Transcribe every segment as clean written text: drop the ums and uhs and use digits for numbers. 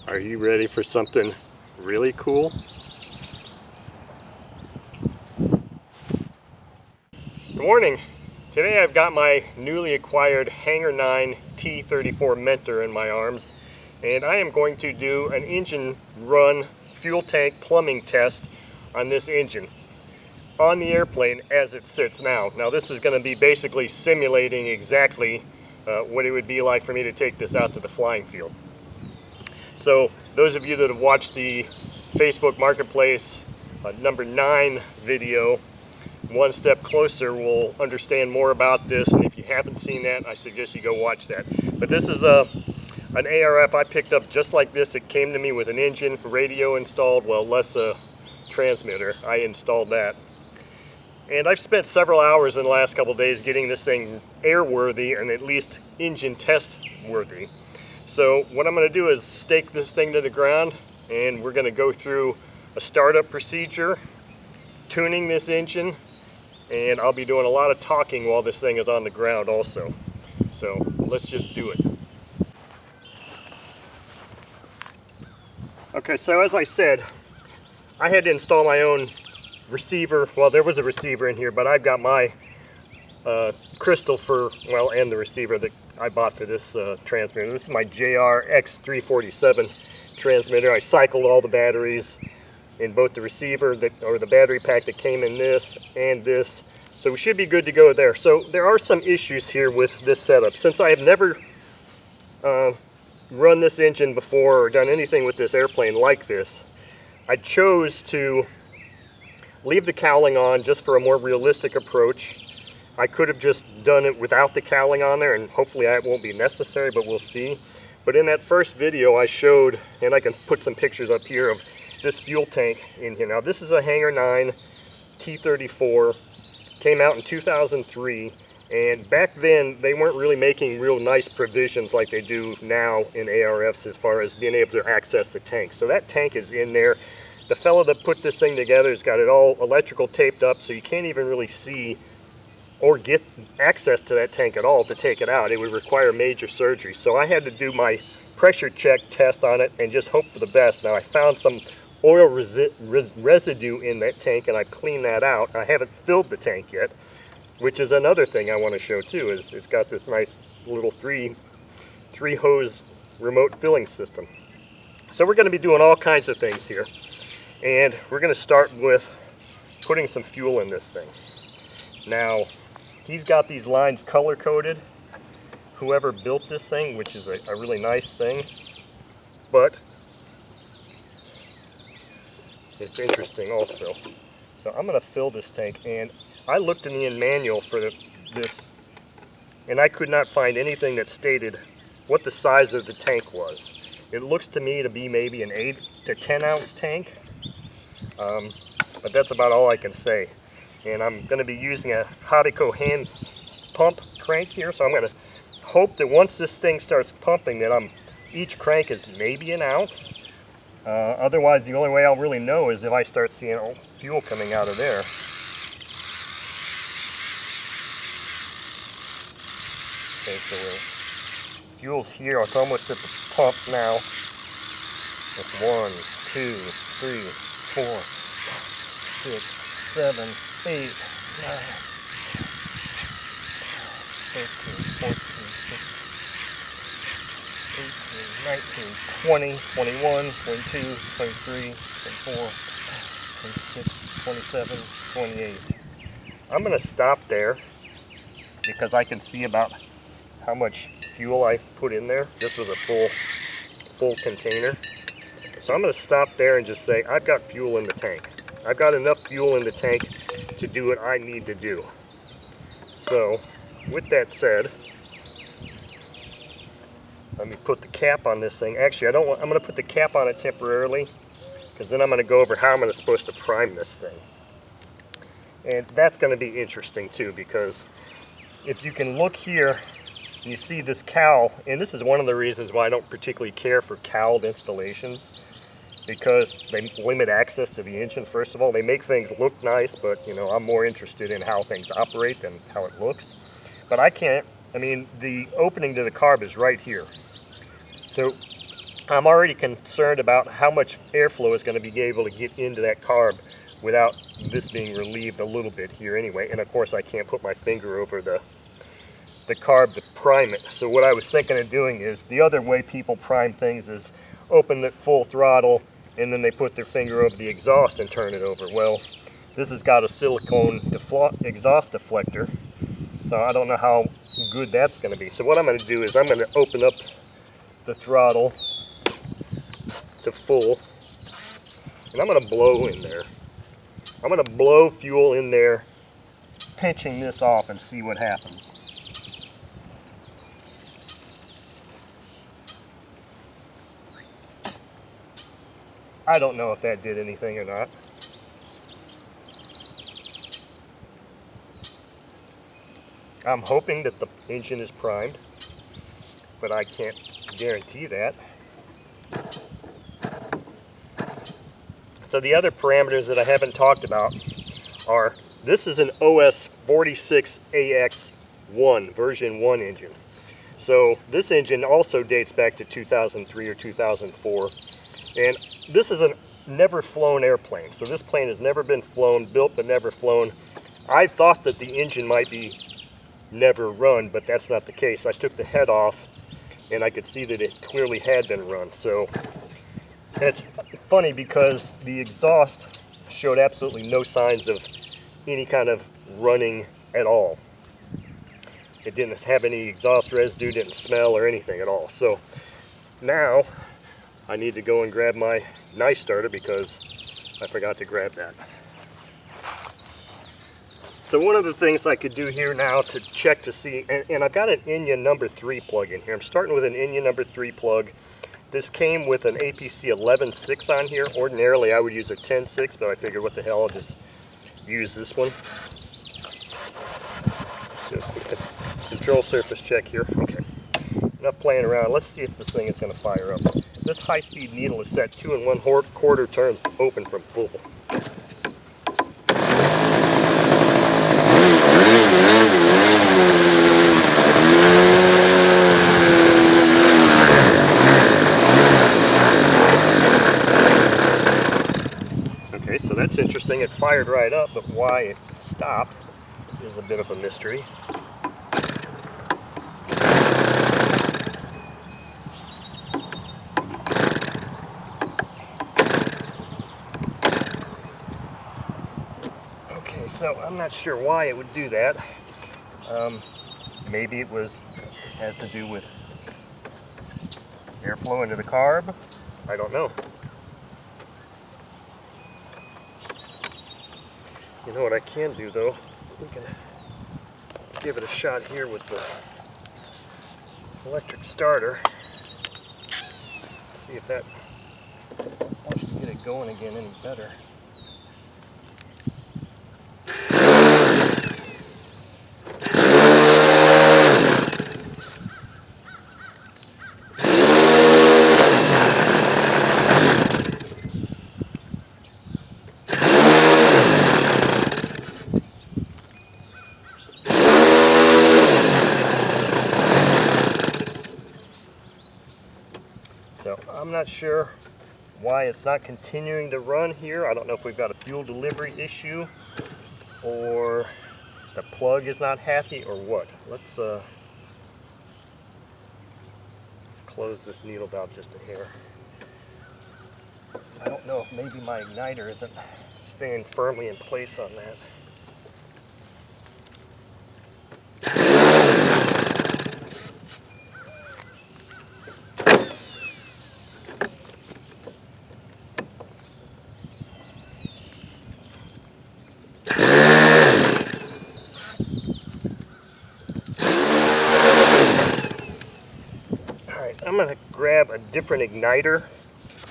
Are you ready for something really cool? Good morning. Today I've got my newly acquired Hangar 9 T-34 Mentor in my arms, and I am going to do an engine run fuel tank plumbing test on this engine on the airplane as it sits now. Now this is going to be basically simulating exactly what it would be like for me to take this out to the flying field. So those of you that have watched the Facebook Marketplace number 9 video, One Step Closer, will understand more about this, and if you haven't seen that, I suggest you go watch that. But this is an ARF I picked up just like this. It came to me with an engine, radio installed, well, less a transmitter. I installed that. And I've spent several hours in the last couple of days getting this thing airworthy and at least engine test worthy. So what I'm going to do is stake this thing to the ground, and we're going to go through a startup procedure, tuning this engine, and I'll be doing a lot of talking while this thing is on the ground also. So let's just do it. Okay, so as I said, I had to install my own receiver. Well, there was a receiver in here, but I've got my crystal for, well, and the receiver that I bought for this transmitter. This is my JR X347 transmitter. I cycled all the batteries in both the receiver or the battery pack that came in this and this, so we should be good to go there. So there are some issues here with this setup. Since I have never run this engine before or done anything with this airplane like this, I chose to leave the cowling on just for a more realistic approach. I could have just done it without the cowling on there, and hopefully that won't be necessary, but we'll see. But in that first video I showed, and I can put some pictures up here of this fuel tank in here. Now this is a Hangar 9 T-34, came out in 2003, and back then they weren't really making real nice provisions like they do now in ARFs as far as being able to access the tank. So that tank is in there. The fellow that put this thing together has got it all electrical taped up, so you can't even really see or get access to that tank at all to take it out. It would require major surgery. So I had to do my pressure check test on it and just hope for the best. Now I found some oil residue in that tank, and I've cleaned that out. I haven't filled the tank yet, which is another thing I want to show too, is it's got this nice little three hose remote filling system. So we're going to be doing all kinds of things here, and we're going to start with putting some fuel in this thing. Now he's got these lines color coded, whoever built this thing, which is a really nice thing, but it's interesting also. So I'm going to fill this tank, and I looked in the manual for this, and I could not find anything that stated what the size of the tank was. It looks to me to be maybe an 8 to 10 ounce tank, but that's about all I can say. And I'm going to be using a Hodico hand pump crank here, so I'm going to hope that once this thing starts pumping that each crank is maybe an ounce. Otherwise, the only way I'll really know is if I start seeing fuel coming out of there. Okay, so fuel's here. It's almost at the pump now. It's 1, 2, 3, 4, 6, 7, 8, 9, 13, 14, 15, 18, 19, 20, 21, 22, 23, 24, 26, 27, 28. I'm going to stop there because I can see about how much fuel I put in there. This was a full container. So I'm going to stop there and just say I've got fuel in the tank. I've got enough fuel in the tank to do what I need to do. So with that said, let me put the cap on this thing. Actually, I'm going to put the cap on it temporarily, because then I'm going to go over how I'm supposed to prime this thing. And that's going to be interesting too, because if you can look here, you see this cowl, and this is one of the reasons why I don't particularly care for cowled installations, because they limit access to the engine. First of all, they make things look nice, but you know, I'm more interested in how things operate than how it looks. But I can't, I mean, the opening to the carb is right here. So I'm already concerned about how much airflow is going to be able to get into that carb without this being relieved a little bit here anyway. And of course I can't put my finger over the carb to prime it. So what I was thinking of doing is, the other way people prime things is open it full throttle and then they put their finger over the exhaust and turn it over. Well, this has got a silicone exhaust deflector, so I don't know how good that's going to be. So what I'm going to do is I'm going to open up the throttle to full, and I'm going to blow in there. I'm going to blow fuel in there, pinching this off, and see what happens. I don't know if that did anything or not. I'm hoping that the engine is primed, but I can't guarantee that. So the other parameters that I haven't talked about are, this is an OS 46AX1, version 1 engine. So this engine also dates back to 2003 or 2004. And this is a never flown airplane. So this plane has never been flown, built but never flown. I thought that the engine might be never run, but that's not the case. I took the head off and I could see that it clearly had been run. So it's funny because the exhaust showed absolutely no signs of any kind of running at all. It didn't have any exhaust residue, didn't smell or anything at all. So now I need to go and grab my nice starter because I forgot to grab that. So one of the things I could do here now to check to see, and I've got an Enya number 3 plug in here. I'm starting with an Enya number 3 plug. This came with an APC 11.6 on here. Ordinarily I would use a 10.6, but I figured what the hell, I'll just use this one. Control surface check here. Okay, enough playing around. Let's see if this thing is going to fire up. This high-speed needle is set 2 1/4 turns open from full. Okay, so that's interesting. It fired right up, but why it stopped is a bit of a mystery. Okay, so I'm not sure why it would do that. Maybe it has to do with airflow into the carb. I don't know. You know what I can do though? We can give it a shot here with the electric starter. See if that wants to get it going again any better. So I'm not sure why it's not continuing to run here. I don't know if we've got a fuel delivery issue or the plug is not happy or what. Let's close this needle valve just a hair. I don't know if maybe my igniter isn't staying firmly in place on that. I'm going to grab a different igniter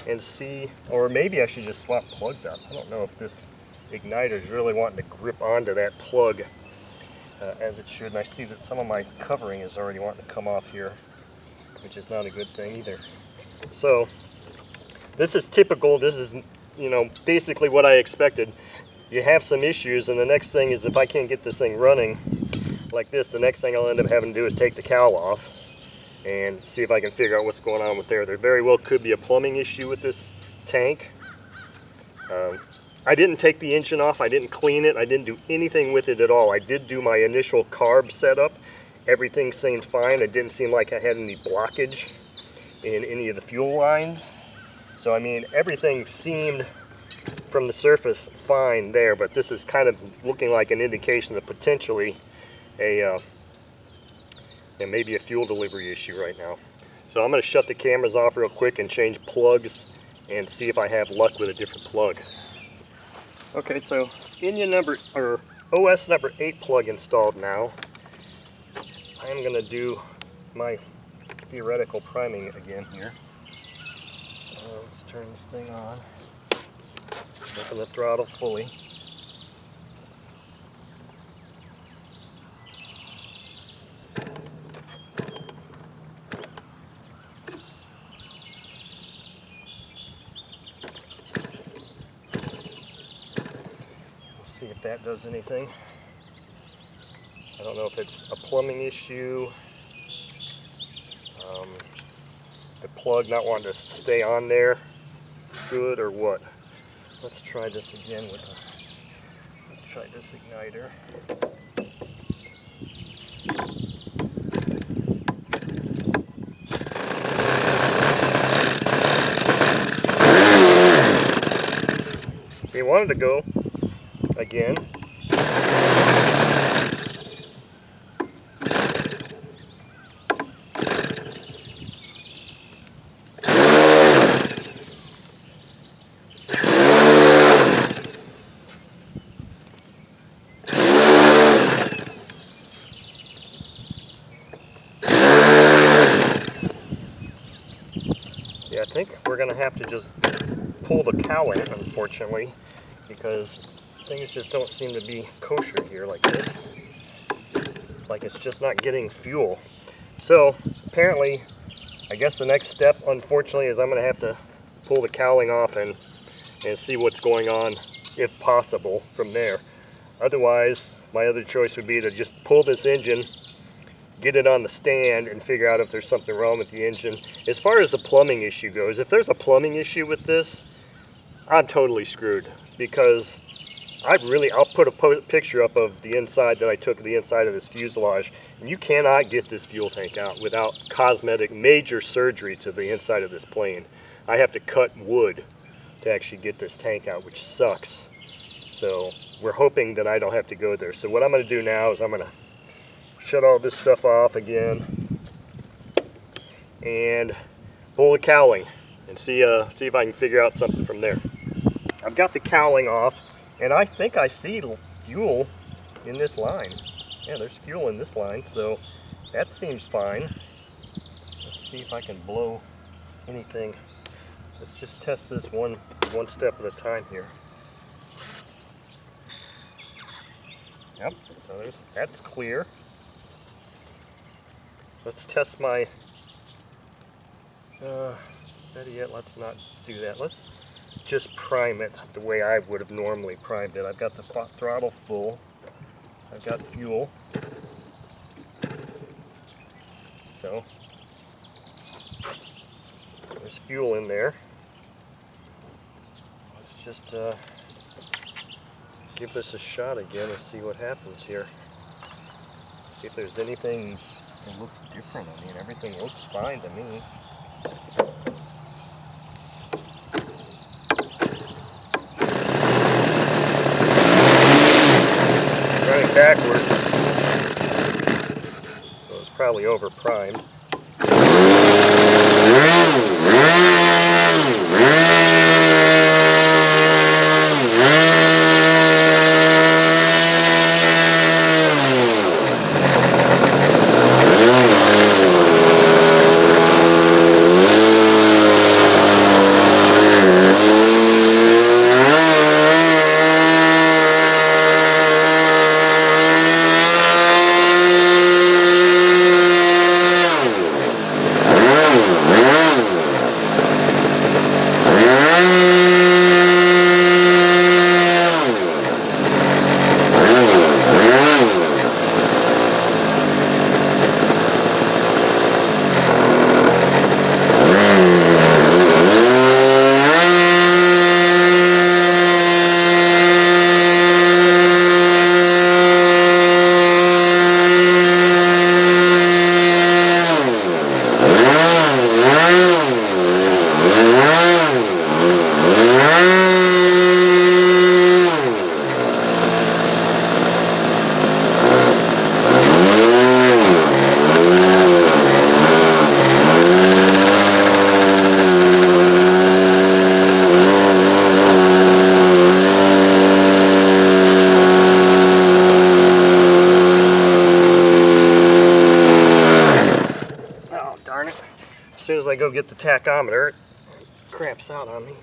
and see, or maybe I should just swap plugs out. I don't know if this igniter is really wanting to grip onto that plug as it should. And I see that some of my covering is already wanting to come off here, which is not a good thing either. So this is typical. This is, you know, basically what I expected. You have some issues, and the next thing is if I can't get this thing running like this, the next thing I'll end up having to do is take the cowl off. and see if I can figure out what's going on with there. There very well could be a plumbing issue with this tank. I didn't take the engine off, I didn't clean it, I didn't do anything with it at all. I did do my initial carb setup. Everything seemed fine. It didn't seem like I had any blockage in any of the fuel lines. So I mean, everything seemed from the surface fine there, but this is kind of looking like an indication of potentially maybe a fuel delivery issue right now. So I'm going to shut the cameras off real quick and change plugs and see if I have luck with a different plug. Okay, so OS number 8 plug installed now. I'm going to do my theoretical priming again here. Let's turn this thing on. Open the throttle fully. See if that does anything. I don't know if it's a plumbing issue, the plug not wanting to stay on there good, or what. Let's try this again with let's try this igniter. See, it wanted to go again. See, I think we're going to have to just pull the cowling, unfortunately, because things just don't seem to be kosher here like this. Like it's just not getting fuel. So apparently, I guess the next step, unfortunately, is I'm going to have to pull the cowling off and see what's going on, if possible, from there. Otherwise, my other choice would be to just pull this engine, get it on the stand, and figure out if there's something wrong with the engine. As far as the plumbing issue goes, if there's a plumbing issue with this, I'm totally screwed, because I'll put a picture up of the inside that I took of the inside of this fuselage, and you cannot get this fuel tank out without cosmetic major surgery to the inside of this plane. I have to cut wood to actually get this tank out, which sucks. So we're hoping that I don't have to go there. So what I'm going to do now is I'm going to shut all this stuff off again and pull the cowling and see if I can figure out something from there. I've got the cowling off, and I think I see fuel in this line. Yeah, there's fuel in this line, so that seems fine. Let's see if I can blow anything. Let's just test this one step at a time here. Yep, so that's clear. Let's test my, better yet, let's not do that. Let's just prime it the way I would have normally primed it. I've got the throttle full. I've got fuel. So there's fuel in there. Let's just give this a shot again and see what happens here. See if there's anything that looks different. I mean, everything looks fine to me. Running backwards, so it's probably over primed. soon as I go get the tachometer, it craps out on me.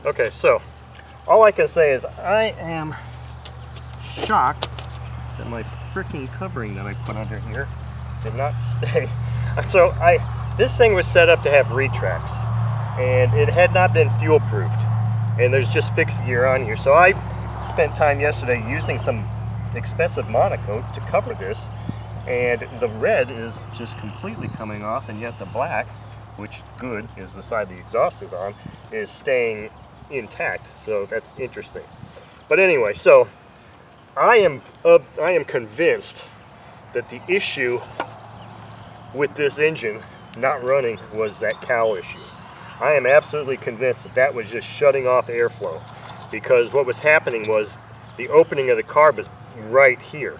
Okay, so all I can say is I am shocked that my freaking covering that I put under here did not stay. So this thing was set up to have retracts, and it had not been fuel proofed, and there's just fixed gear on here. So I spent time yesterday using some expensive monocoat to cover this, and the red is just completely coming off, and yet the black, which good is the side the exhaust is on, is staying intact. So that's interesting. But anyway, so I am convinced that the issue with this engine not running was that cowl issue. I am absolutely convinced that that was just shutting off airflow, because what was happening was the opening of the carb is right here,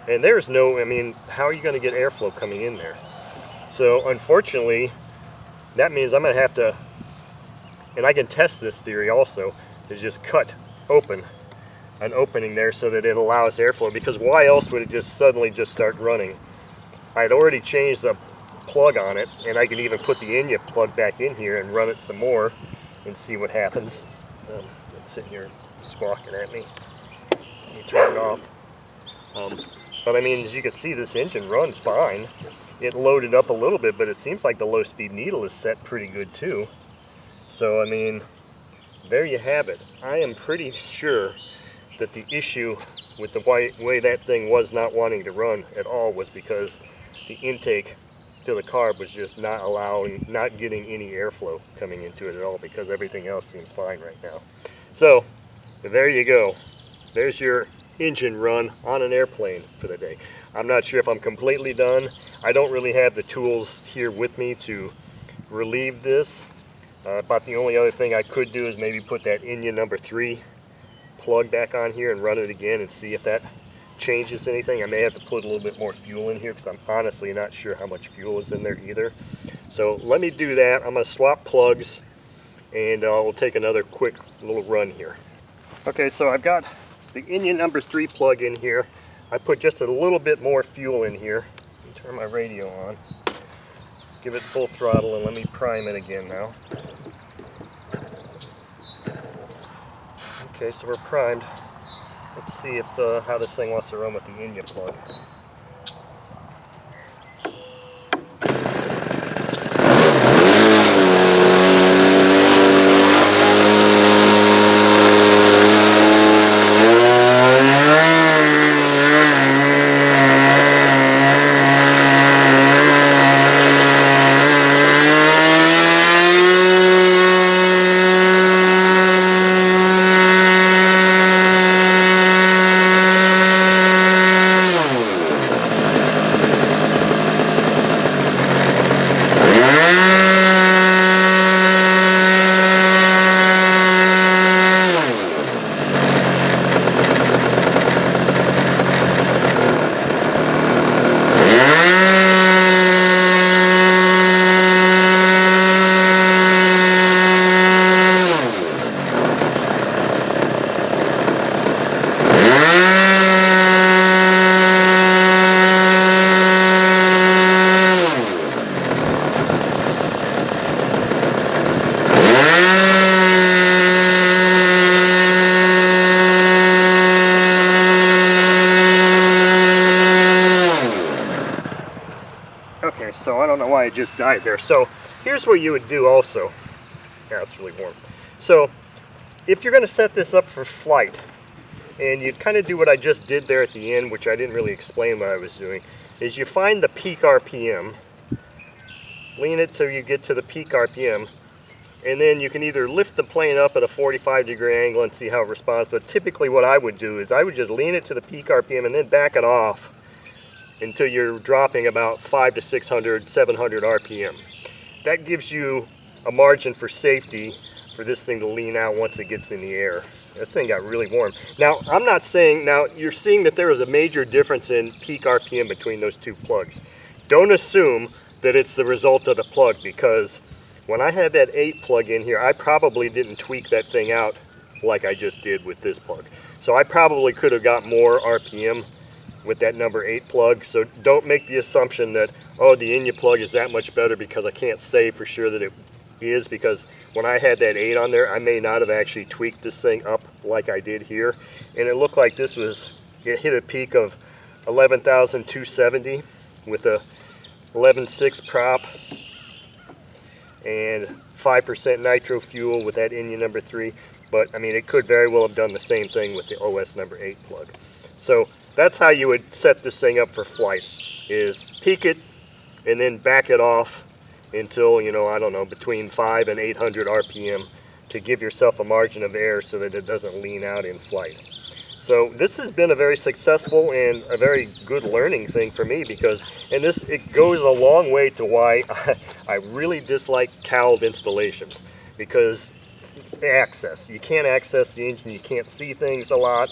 and there's no, I mean, how are you going to get airflow coming in there? So unfortunately, that means I'm going to have to, and I can test this theory also, is just cut open an opening there so that it allows airflow, because why else would it just suddenly just start running? I'd already changed the plug on it, and I can even put the Enya plug back in here and run it some more and see what happens. It's sitting here squawking at me. Let me turn it off. But I mean, as you can see, this engine runs fine. It loaded up a little bit, but it seems like the low speed needle is set pretty good too. So I mean, there you have it. I am pretty sure that the issue with the way that thing was not wanting to run at all was because the intake to the carb was just not getting any airflow coming into it at all, because everything else seems fine right now. So there you go. There's your engine run on an airplane for the day. I'm not sure if I'm completely done. I don't really have the tools here with me to relieve this. About the only other thing I could do is maybe put that Enya number 3 plug back on here and run it again and see if that changes anything. I may have to put a little bit more fuel in here, because I'm honestly not sure how much fuel is in there either. So let me do that. I'm going to swap plugs, and we'll take another quick little run here. Okay, so I've got the Enya number 3 plug in here. I put just a little bit more fuel in here. Let me turn my radio on. Give it full throttle, and let me prime it again now. Okay, so we're primed. Let's see if how this thing wants to run with the Enya plug. why it just died there. So here's what you would do also. Yeah, it's really warm. So if you're going to set this up for flight, and you kind of do what I just did there at the end, which I didn't really explain what I was doing, is you find the peak RPM, lean it till you get to the peak RPM, and then you can either lift the plane up at a 45-degree angle and see how it responds, but typically what I would do is I would just lean it to the peak RPM and then back it off until you're dropping about 500 to 600, 700 RPM. That gives you a margin for safety for this thing to lean out once it gets in the air. That thing got really warm. Now, I'm not saying, now you're seeing that there is a major difference in peak RPM between those two plugs. Don't assume that it's the result of the plug, because when I had that 8 plug in here, I probably didn't tweak that thing out like I just did with this plug. So I probably could have got more RPM with that number 8 plug. So don't make the assumption that, oh, the Enya plug is that much better, because I can't say for sure that it is, because when I had that 8 on there, I may not have actually tweaked this thing up like I did here. And it looked like this was, it hit a peak of 11,270 with a 11.6 prop and 5% nitro fuel with that Enya number 3. But I mean, it could very well have done the same thing with the OS number 8 plug. So that's how you would set this thing up for flight, is peak it and then back it off until, you know, I don't know, between 500 and 800 RPM to give yourself a margin of error so that it doesn't lean out in flight. So this has been a very successful and a very good learning thing for me, because, and this, it goes a long way to why I really dislike cowled installations, because access, you can't access the engine, you can't see things a lot,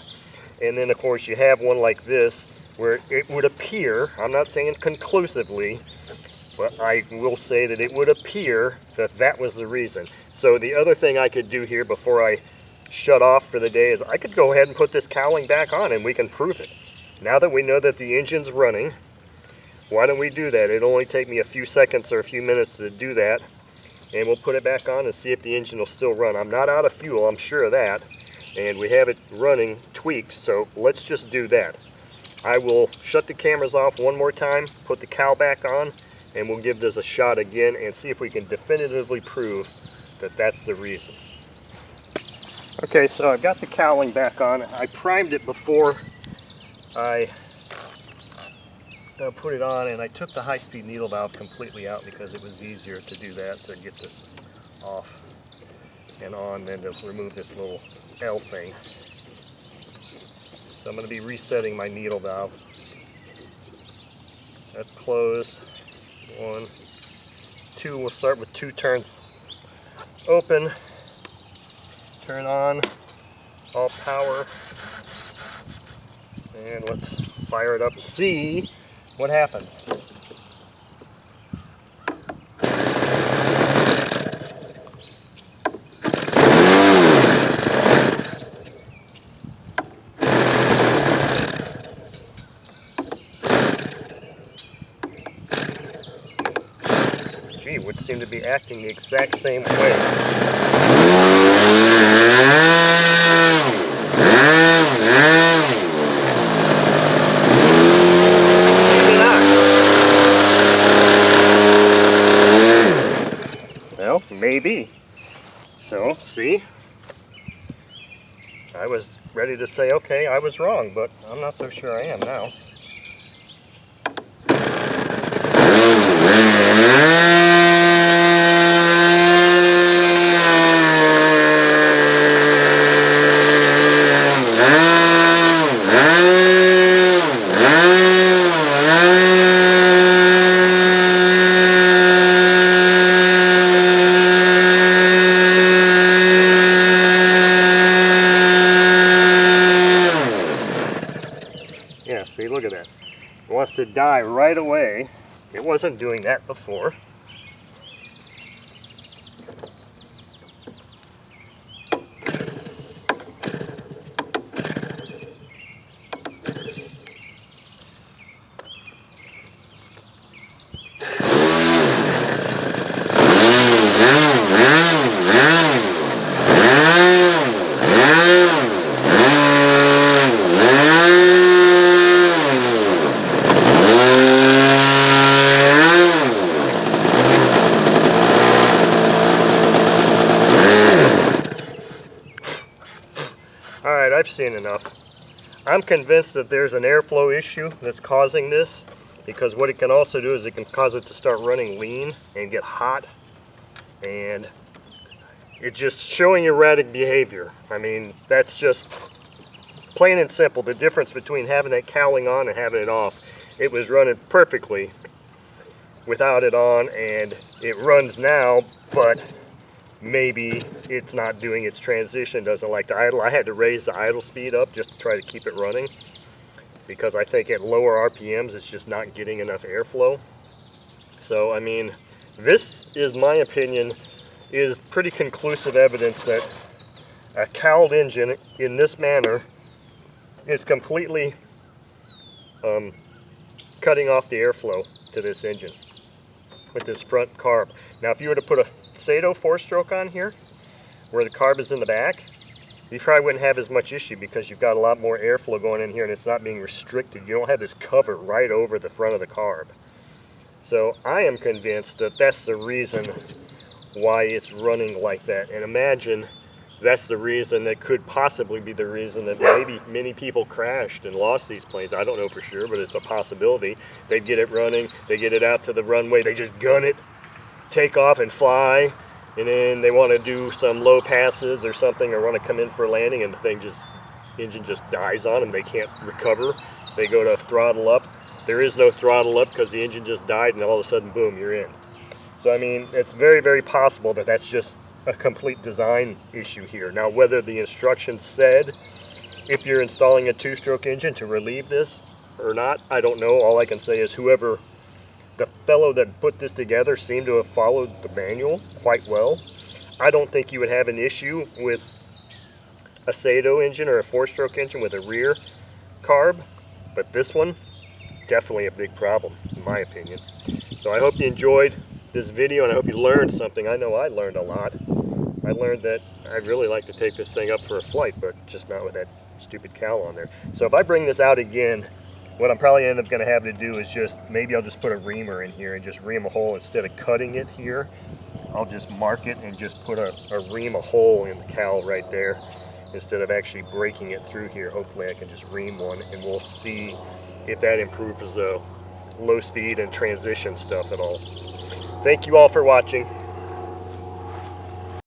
and then of course you have one like this where it would appear, I'm not saying conclusively, but I will say that it would appear that that was the reason. So the other thing I could do here before I shut off for the day is I could go ahead and put this cowling back on and we can prove it. Now that we know that the engine's running, why don't we do that? It'll only take me a few seconds or a few minutes to do that, and we'll put it back on and see if the engine will still run. I'm not out of fuel, I'm sure of that, and we have it running tweaked, so let's just do that. I will shut the cameras off one more time, put the cowl back on, and we'll give this a shot again and see if we can definitively prove that that's the reason. Okay, so I've got the cowling back on. I primed it before I put it on, and I took the high-speed needle valve completely out because it was easier to do that, to get this off and on than to remove this little L thing. So I'm going to be resetting my needle valve. So that's closed. 1, 2, we'll start with 2 turns open. Turn on all power, and let's fire it up and see what happens. Gee, it would seem to be acting the exact same way. Well, maybe. So, see? I was ready to say, okay, I was wrong, but I'm not so sure I am now. Yeah, see, look at that. It wants to die right away. It wasn't doing that before. I've seen enough. I'm convinced that there's an airflow issue that's causing this, because what it can also do is it can cause it to start running lean and get hot, and it's just showing erratic behavior. I mean, that's just plain and simple the difference between having that cowling on and having it off. It was running perfectly without it on, and it runs now, but maybe it's not doing its transition, doesn't like the idle. I had to raise the idle speed up just to try to keep it running, because I think at lower RPMs it's just not getting enough airflow. So I mean, this is my opinion is pretty conclusive evidence that a cowled engine in this manner is completely cutting off the airflow to this engine with this front carb. Now if you were to put a Sato 4-stroke on here, where the carb is in the back, you probably wouldn't have as much issue, because you've got a lot more airflow going in here and it's not being restricted. You don't have this cover right over the front of the carb. So I am convinced that that's the reason why it's running like that. And imagine that's the reason, that could possibly be the reason that maybe many people crashed and lost these planes. I don't know for sure, but it's a possibility. They get it running, they get it out to the runway, they just gun it, take off and fly, and then they want to do some low passes or something, or want to come in for a landing, and the engine just dies on them. They can't recover. They go to throttle up. There is no throttle up because the engine just died, and all of a sudden, boom, you're in. So I mean, it's very, very possible that that's just a complete design issue here. Now, whether the instructions said if you're installing a 2-stroke engine to relieve this or not, I don't know. All I can say is the fellow that put this together seemed to have followed the manual quite well. I don't think you would have an issue with a Sato engine or a 4-stroke engine with a rear carb, but this one, definitely a big problem, in my opinion. So I hope you enjoyed this video, and I hope you learned something. I know I learned a lot. I learned that I'd really like to take this thing up for a flight, but just not with that stupid cowl on there. So if I bring this out again, what I'm probably end up going to have to do is maybe I'll just put a reamer in here and just ream a hole. Instead of cutting it here, I'll just mark it and just put a ream a hole in the cowl right there, instead of actually breaking it through here. Hopefully I can just ream one, and we'll see if that improves the low speed and transition stuff at all. Thank you all for watching.